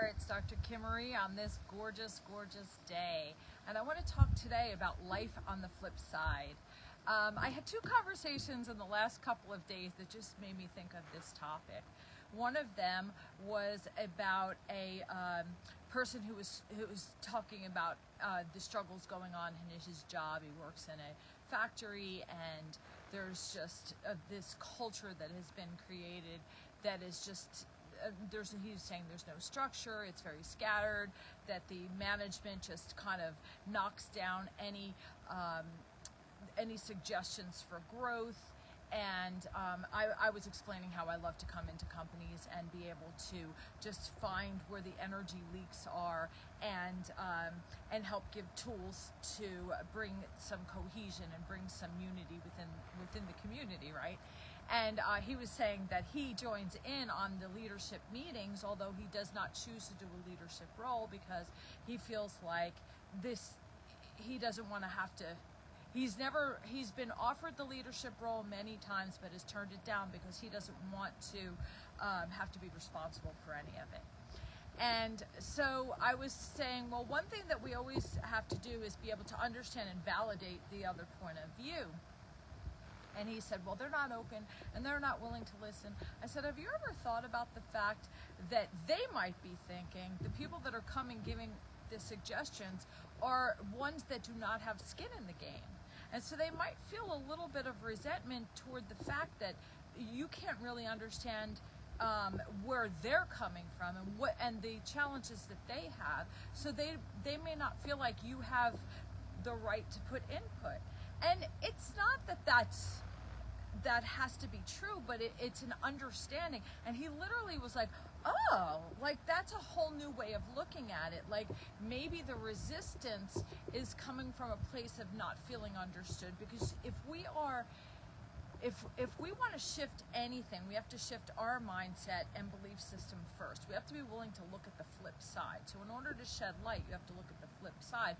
there, it's Dr. Kimarie on this gorgeous, gorgeous day. And I want to talk today about life on the flip side. I had two conversations in the last couple of days that just made me think of this topic. One of them was about a person who was talking about the struggles going on in his job. He works in a factory, and there's just this culture that has been created that is just he's saying there's no structure, it's very scattered, that the management just kind of knocks down any suggestions for growth. And I was explaining how I love to come into companies and be able to just find where the energy leaks are and help give tools to bring some cohesion and bring some unity within the community, right? And he was saying that he joins in on the leadership meetings, although he does not choose to do a leadership role because he feels like he doesn't want to have to. He's been offered the leadership role many times, but has turned it down because he doesn't want to have to be responsible for any of it. And so I was saying, well, one thing that we always have to do is be able to understand and validate the other point of view. And he said, well, they're not open and they're not willing to listen. I said, have you ever thought about the fact that they might be thinking, the people that are coming giving the suggestions are ones that do not have skin in the game? And so they might feel a little bit of resentment toward the fact that you can't really understand where they're coming from and the challenges that they have. So they may not feel like you have the right to put input. And it's not that has to be true, but it's an understanding. And he literally was like, oh, like that's a whole new way of looking at it. Like maybe the resistance is coming from a place of not feeling understood, because if we want to shift anything, we have to shift our mindset and belief system first. We have to be willing to look at the flip side. So in order to shed light, you have to look at the flip side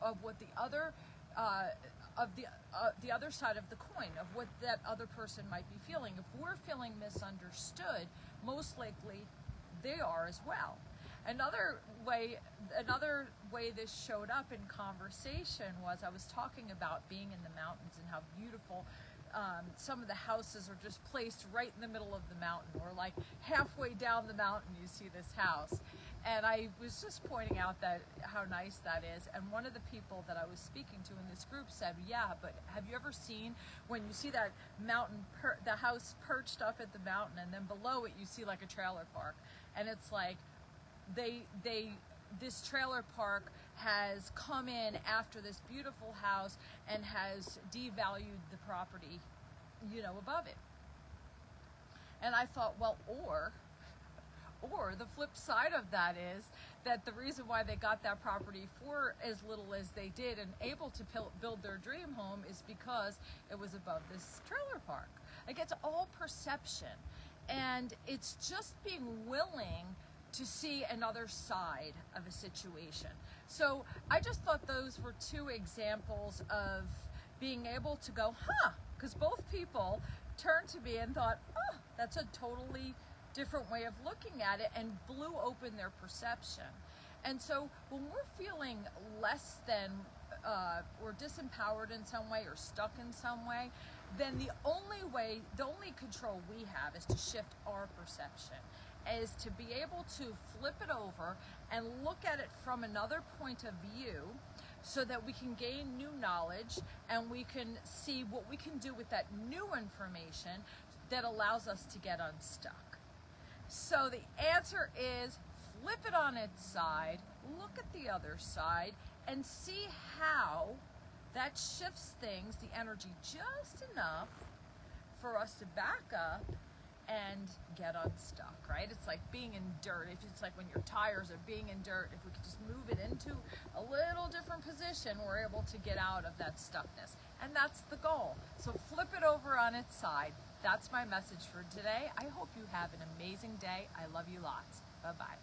of what the other the other side of the coin, of what that other person might be feeling. If we're feeling misunderstood, most likely they are as well. Another way this showed up in conversation was I was talking about being in the mountains and how beautiful some of the houses are just placed right in the middle of the mountain, or like halfway down the mountain you see this house. And I was just pointing out how nice that is. And one of the people that I was speaking to in this group said, yeah, but have you ever seen when you see that mountain, the house perched up at the mountain, and then below it you see like a trailer park, and it's like this trailer park has come in after this beautiful house and has devalued the property, above it. And I thought, well, or the flip side of that is that the reason why they got that property for as little as they did and able to build their dream home is because it was above this trailer park. Like, it's all perception, and it's just being willing to see another side of a situation. So I just thought those were two examples of being able to go, because both people turned to me and thought, oh, that's a totally different way of looking at it, and blew open their perception. And so when we're feeling less than or disempowered in some way or stuck in some way, then the only control we have is to shift our perception, is to be able to flip it over and look at it from another point of view, so that we can gain new knowledge and we can see what we can do with that new information that allows us to get unstuck. So the answer is flip it on its side, look at the other side, and see how that shifts things, the energy, just enough for us to back up and get unstuck, right? It's like being in dirt. It's like when your tires are being in dirt, if we could just move it into a little different position, we're able to get out of that stuckness. And that's the goal. So flip it over on its side. That's my message for today. I hope you have an amazing day. I love you lots. Bye-bye.